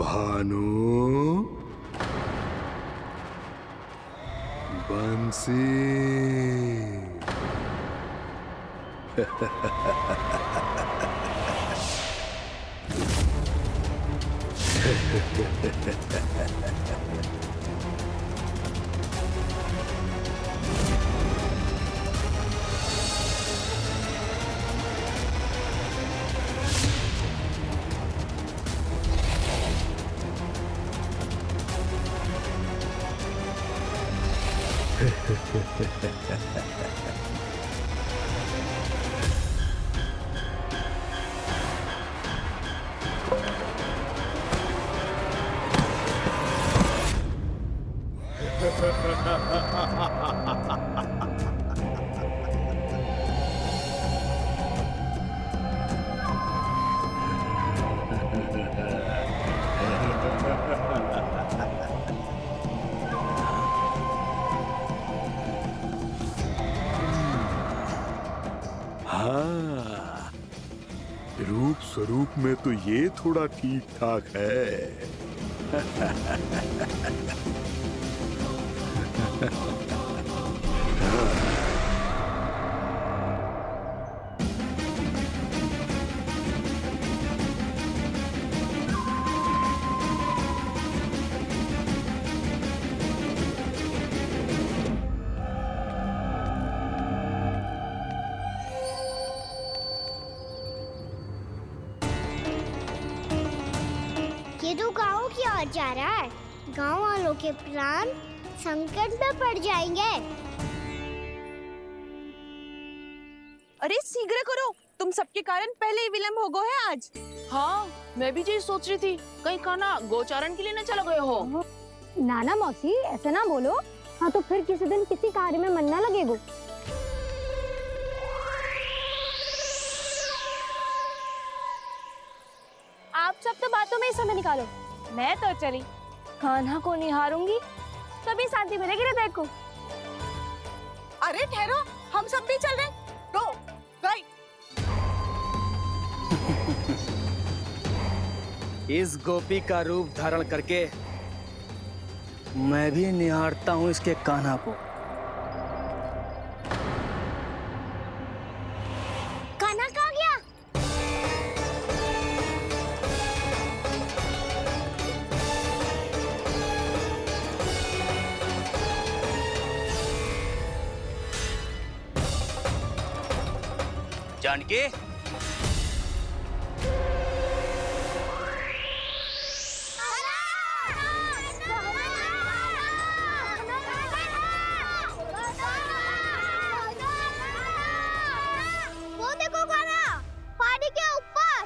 भानु, बंसी। हाँ, रूप स्वरूप में तो ये थोड़ा ठीक ठाक है। ये तो गाँव की ओर जा रहा है। गाँव वालों के प्राण संकट में पड़ जाएंगे। अरे शीघ्र करो, तुम सबके कारण पहले ही विलंब हो गया है आज। हाँ, मैं भी यही सोच रही थी, कहीं खाना गोचारण के लिए न चला गए हो। नाना मौसी ऐसे ना बोलो। हाँ तो फिर किसी दिन किसी कार्य में मन ना लगेगा। आप सब तो बातों में ही समय निकालो। मैं तो चली कान्हा को निहारूंगी, तभी शांति मिलेगी हृदय को। अरे ठहरो, हम सब भी चल रहे। रो, गई। इस गोपी का रूप धारण करके मैं भी निहारता हूँ इसके कान्हा को। कान्हा कहाँ गया? जानकी, वो देखो कान्हा, पहाड़ी के ऊपर।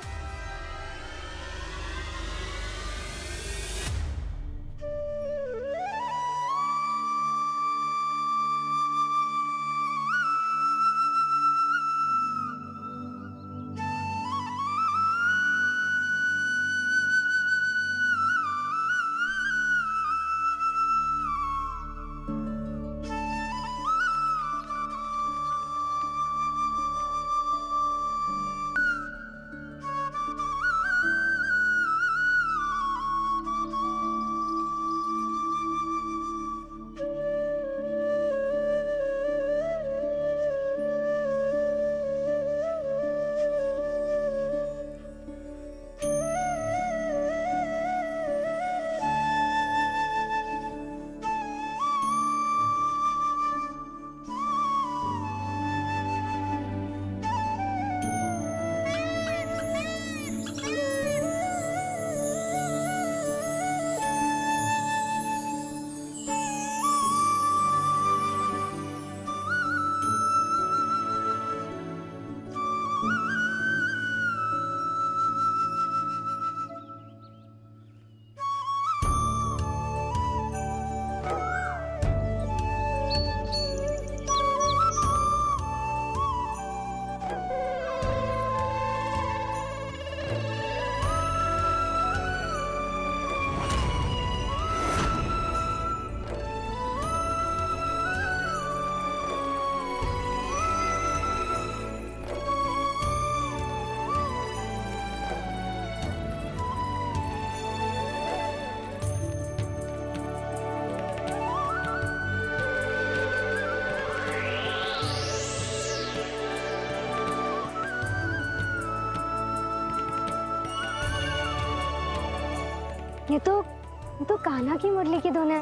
ये तो कान्हा की मुरली की धुन है।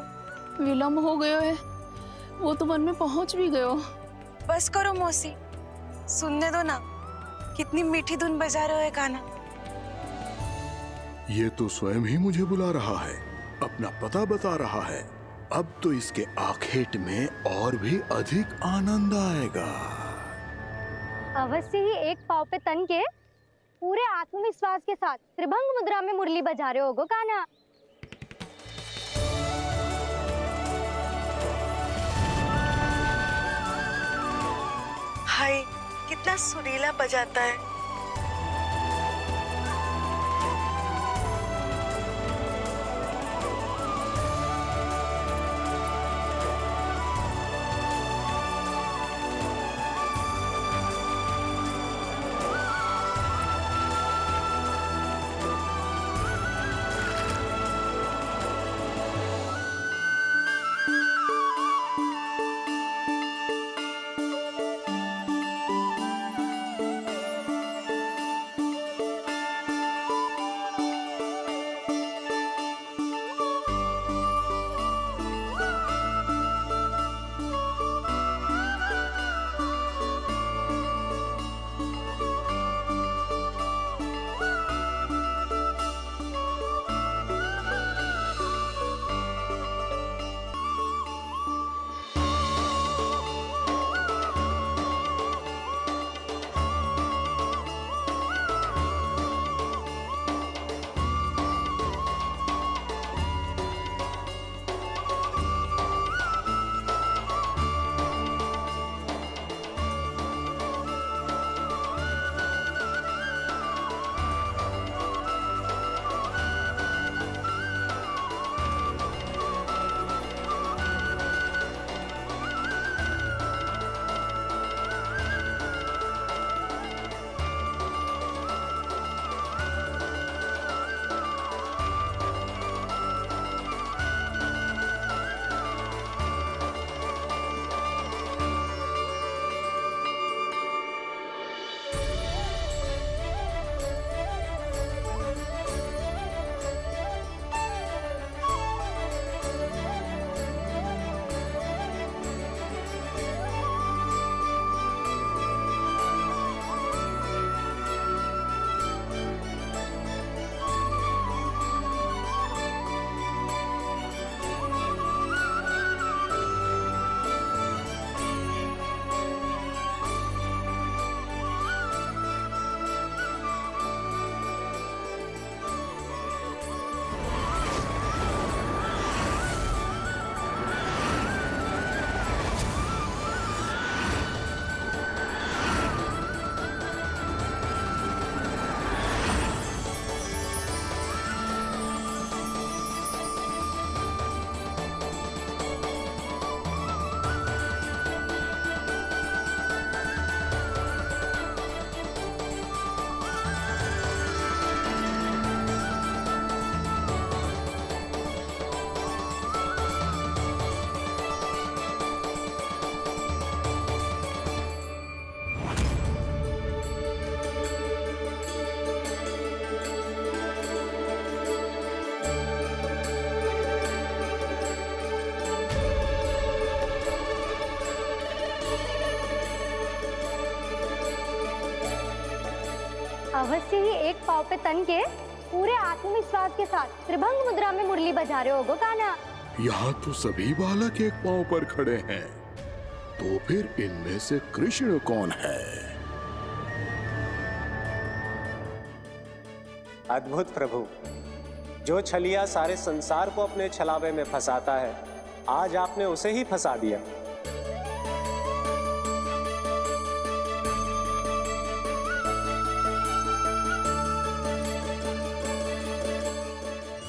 विलम्ब हो गयो है, वो तो वन में पहुंच भी गयो। बस करो मौसी, सुनने दो ना, कितनी मीठी धुन बजा रहे हो कान्हा। ये तो स्वयं ही मुझे बुला रहा है, अपना पता बता रहा है। अब तो इसके आखेट में और भी अधिक आनंद आएगा। अवश्य ही एक पाव पे तन के पूरे आत्मविश्वास के साथ त्रिभंग मुद्रा में मुरली बजा रहे होगो कान्हा। हाय, कितना सुरीला बजाता है। अवश्य ही एक पाव पे तन के पूरे आत्मविश्वास के साथ त्रिभंग मुद्रा में मुरली बजा रहे होगो कान्हा। यहाँ तो सभी बालक एक पांव पर खड़े हैं, तो फिर इनमें से कृष्ण कौन है? अद्भुत प्रभु, जो छलिया सारे संसार को अपने छलावे में फंसाता है, आज आपने उसे ही फंसा दिया।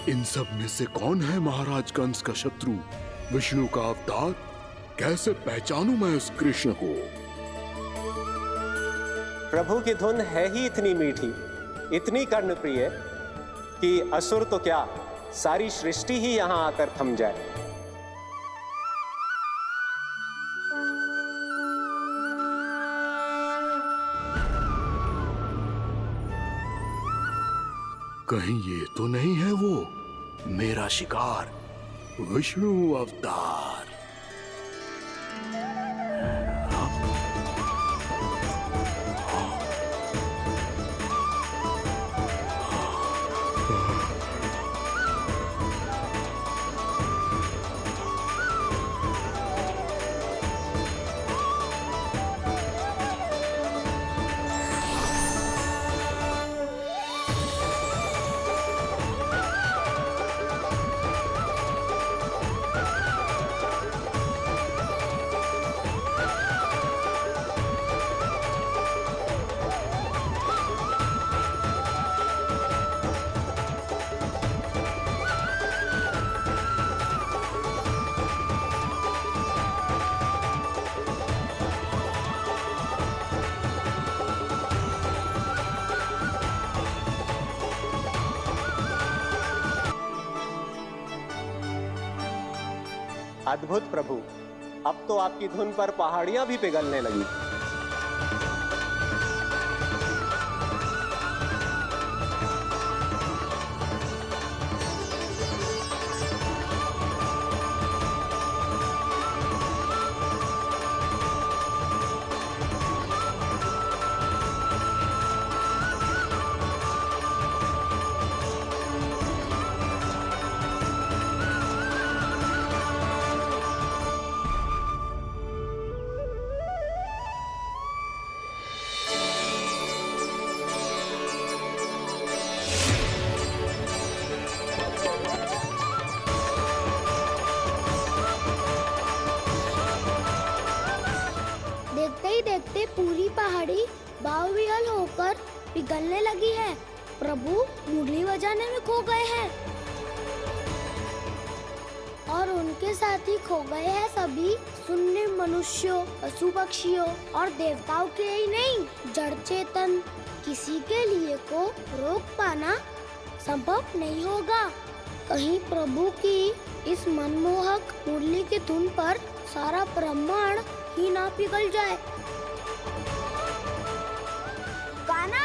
इन सब में से कौन है महाराज कंस का शत्रु, विष्णु का अवतार? कैसे पहचानूं मैं उस कृष्ण को? प्रभु की धुन है ही इतनी मीठी, इतनी कर्णप्रिय कि असुर तो क्या, सारी सृष्टि ही यहां आकर थम जाए। कहीं ये तो नहीं है वो मेरा शिकार विष्णु अवतार। अद्भुत प्रभु, अब तो आपकी धुन पर पहाड़ियां भी पिघलने लगी। देखते ही देखते पूरी पहाड़ी बावरियल होकर पिघलने लगी है। प्रभु मुरली बजाने में खो गए हैं और उनके साथ ही खो गए हैं सभी सुनने मनुष्यों, पशु पक्षियों और देवताओं के ही नहीं, जड़ चेतन किसी के लिए को रोक पाना संभव नहीं होगा। कहीं प्रभु की इस मनमोहक मुरली की धुन पर सारा ब्रह्मांड ही ना पिघल जाए। गाना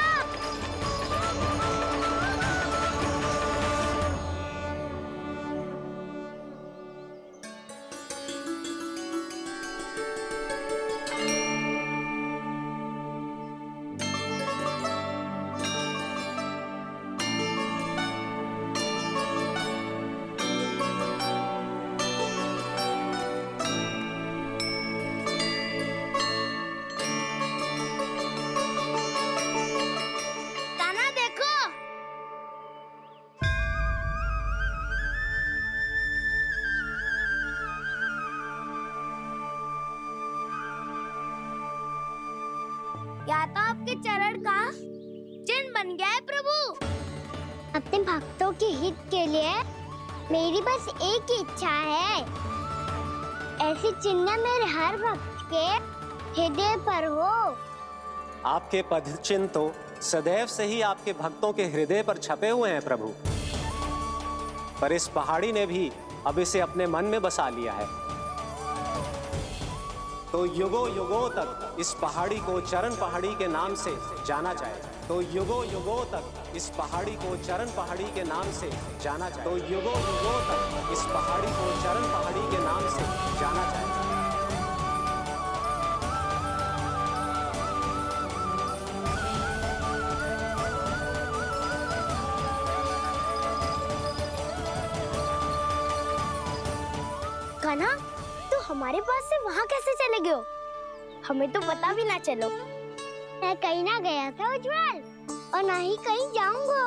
या तो आपके चरण का चिन्ह बन गया है प्रभु। अपने भक्तों के हित के लिए मेरी बस एक ही इच्छा है, ऐसी चिन्ह मेरे हर भक्त के हृदय पर हो। आपके पद चिन्ह तो सदैव से ही आपके भक्तों के हृदय पर छपे हुए हैं प्रभु, पर इस पहाड़ी ने भी अब इसे अपने मन में बसा लिया है। तो युगों युगों तक इस पहाड़ी को चरण पहाड़ी के नाम से जाना जाएगा। तो युगों युगों तक इस पहाड़ी को चरण पहाड़ी के नाम से जाना जाएगा। तो युगों युगों तक इस पहाड़ी को चरण पहाड़ी के नाम से जाना जाएगा। कान्हा, तो हमारे पास से वहाँ कैसे चले गए हो? हमें तो पता भी ना चलो। मैं कहीं ना गया था उज्जवल, और ना ही कहीं जाऊंगा।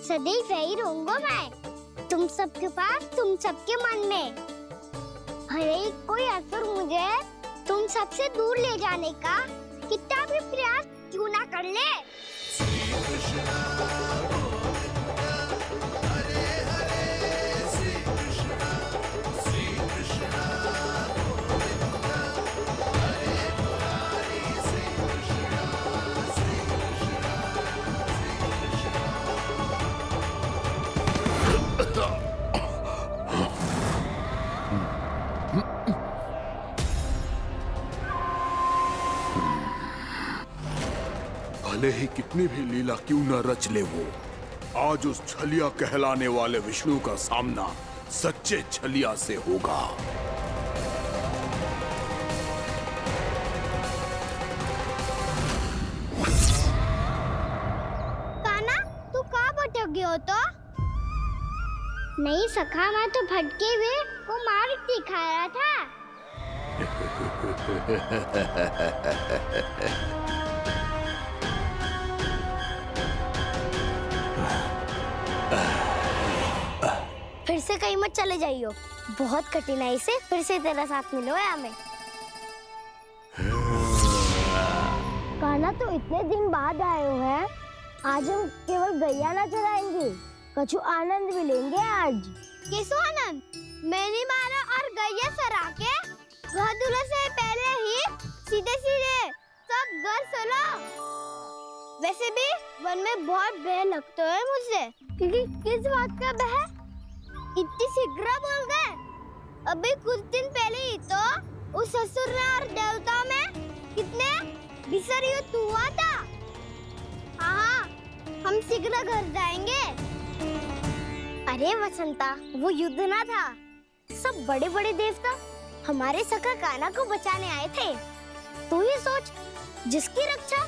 सदैव यही रहूंगा मैं, तुम सबके पास, तुम सबके मन में। भले ही कोई असुर मुझे तुम सबसे दूर ले जाने का कितना भी प्रयास क्यों ना कर ले। भले ही कितनी भी लीला क्यों न रच ले वो, आज उस छलिया कहलाने वाले विष्णु का सामना सच्चे छलिया से होगा। काना, तू कहाँ भटक गयो तो? नहीं सखा, मैं तो भटके हुए वो मार दिखा रहा था। फिर से कहीं मत चले जाइयो, बहुत कठिनाई से फिर से तेरा साथ मिलो है हमें। काना, तो इतने दिन बाद आए हो हैं, आज हम केवल गैया ना चराएंगे, कछु आनंद भी लेंगे आज। कैसो आनंद? मैंने मारा और गैया चरा के घर दूल्हे से पहले ही सीधे सीधे सब घर चलो। वैसे भी वन में बहुत भय लगता है मुझसे, क्योंकि किस बात का भय? इतनी शीघ्र बोल गए। अभी कुछ दिन पहले ही तो उस ससुर ने और देवता में कितने भीषण युद्ध हुआ था। हाँ, हम शीघ्र घर जाएंगे। अरे वसंता, वो युद्ध ना था, सब बड़े बड़े देवता हमारे सखा काना को बचाने आए थे। तू ही सोच, जिसकी रक्षा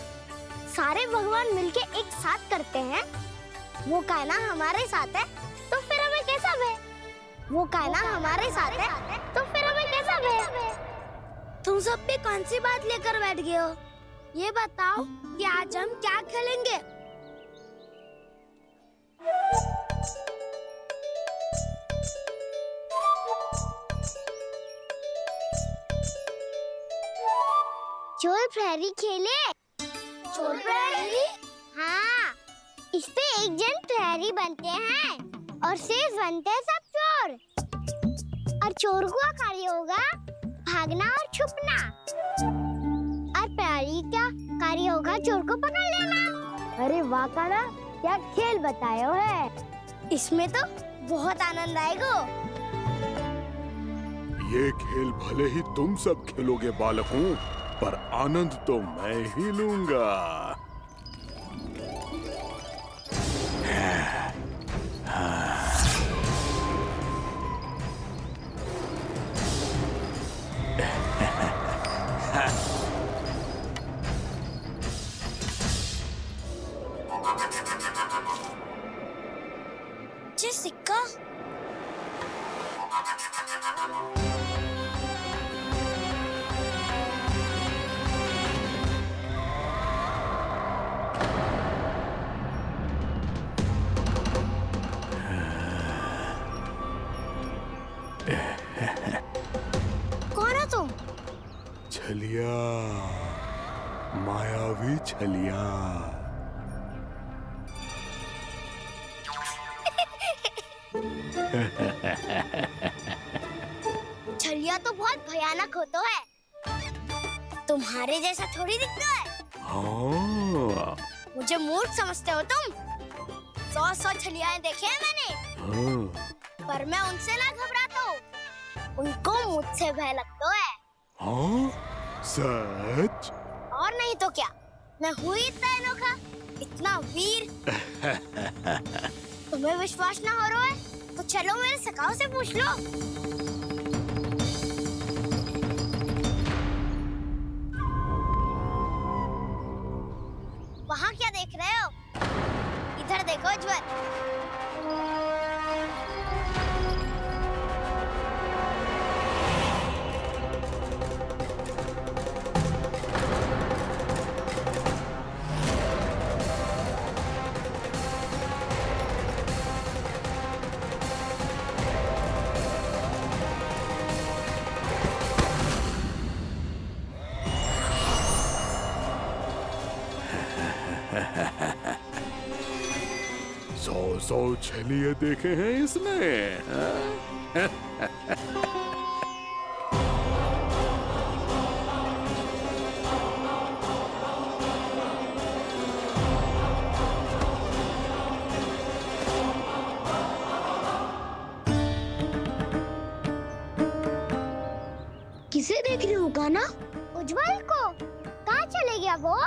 सारे भगवान मिलके एक साथ करते हैं, वो काना हमारे साथ है, तो फिर हमें कैसा भय? वो काना हमारे साथ है, तो फिर हमें कैसा भय? तुम सब भी कौन सी बात लेकर बैठ गए हो? ये बताओ कि आज हम क्या खेलेंगे? चोर प्रहरी खेले? चोर प्रहरी? हाँ, इस पे एक जन प्रहरी बनते हैं और शेष बनते हैं सब चोर। और चोर का कार्य होगा भागना और छुपना, और प्रहरी का कार्य होगा चोर को पकड़ लेना। अरे वाह काना, क्या खेल बताए हो है। इसमें तो बहुत आनंद आएगा। ये खेल भले ही तुम सब खेलोगे बालकों, पर आनंद तो मैं ही लूंगा। सिक्का कौन हो तुम? छलिया, मायावी छलिया। छलिया तो बहुत भयानक होता है, तुम्हारे जैसा थोड़ी दिखता है। हाँ। मुझे मूर्ख समझते हो तुम? 100 छलियाएं देखे हैं मैंने। हाँ। पर मैं उनसे ना घबराता हूँ, उनको मुझसे भय लगता है। हाँ? सच? और नहीं तो क्या, मैं हूँ इतना अनोखा, इतना वीर। तुम्हें विश्वास ना हो रहा है तो चलो मेरे सखाओं से पूछ लो। वहाँ क्या देख रहे हो? इधर देखो ज्वर। सौ छलिए देखे हैं इसने। किसे देख रही हूँ काना? उज्जवल को। कहाँ चले गया वो?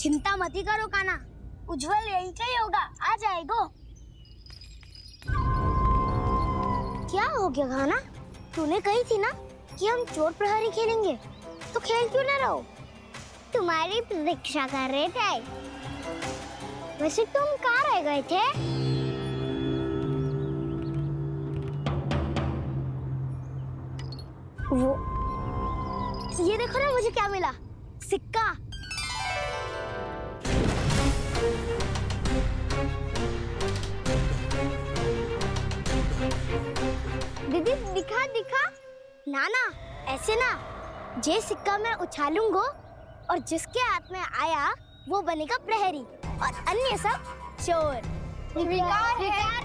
चिंता मत ही करो काना, उज्जवल यही का ही होगा, आ जाएगा। क्या हो गया काना? तूने कही थी ना कि हम चोर प्रहरी खेलेंगे, तो खेल क्यों ना रहो? तुम्हारी प्रतीक्षा कर रहे थे। वैसे तुम कहाँ रह गए थे? वो ये देखो ना, मुझे क्या मिला, सिक्का। दीदी दिखा दिखा। ना ना, ऐसे ना, जे सिक्का मैं उछालूंगा और जिसके हाथ में आया वो बनेगा प्रहरी और अन्य सब चोर।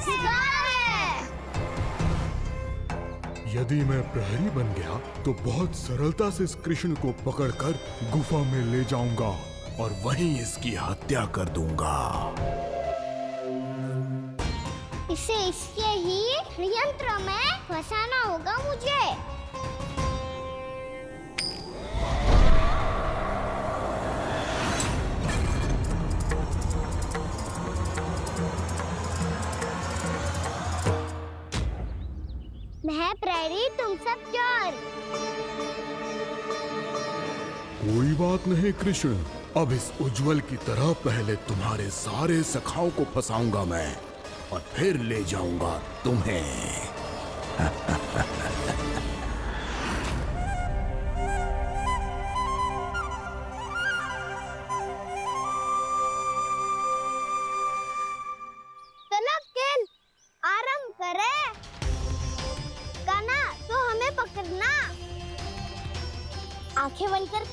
शिकार है। यदि मैं प्रहरी बन गया तो बहुत सरलता से इस कृष्ण को पकड़कर गुफा में ले जाऊंगा और वहीं इसकी हत्या कर दूंगा। इसे इसके ही यंत्र में फंसाना होगा मुझे। मैं प्रहरी, तुम सब चोर। कोई बात नहीं कृष्ण, अब इस उज्जवल की तरह पहले तुम्हारे सारे सखाओं को फंसाऊंगा मैं और फिर ले जाऊंगा तुम्हें। चलो खेल आरंभ करें। काना, तो हमें पकड़ना। आंखें बंद कर